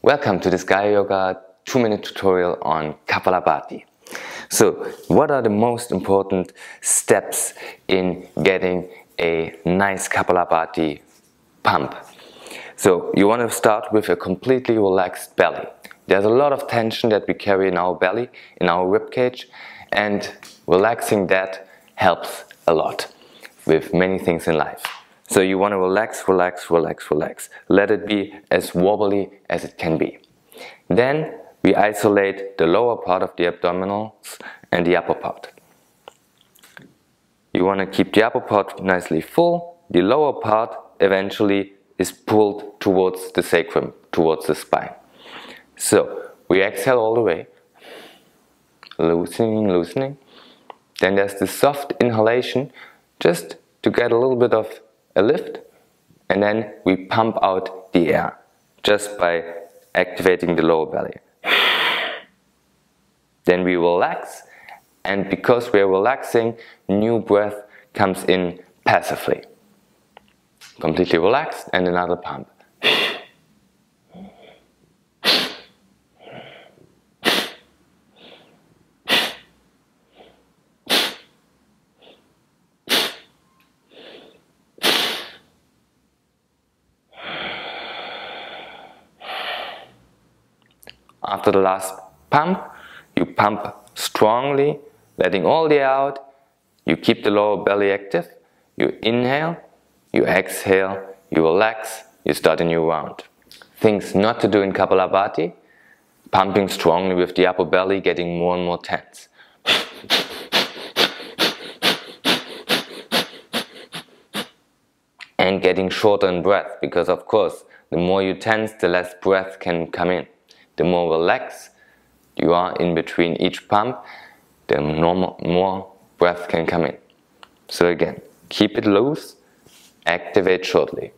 Welcome to this GaiaYoga 2-minute tutorial on Kapalabhati. So, what are the most important steps in getting a nice Kapalabhati pump? So, you want to start with a completely relaxed belly. There's a lot of tension that we carry in our belly, in our rib cage, and relaxing that helps a lot with many things in life. So you want to relax, relax, relax, relax. Let it be as wobbly as it can be. Then we isolate the lower part of the abdominals and the upper part. You want to keep the upper part nicely full. The lower part eventually is pulled towards the sacrum, towards the spine. So we exhale all the way, loosening, loosening. Then there's the soft inhalation, just to get a little bit of a lift, and then we pump out the air just by activating the lower belly. Then we relax, and because we're relaxing, new breath comes in passively. Completely relaxed, and another pump. After the last pump, you pump strongly, letting all the air out. You keep the lower belly active. You inhale, you exhale, you relax, you start a new round. Things not to do in Kapalabhati: pumping strongly with the upper belly, getting more and more tense. And getting shorter in breath, because of course, the more you tense, the less breath can come in. The more relaxed you are in between each pump, the more breath can come in. So again, keep it loose, activate shortly.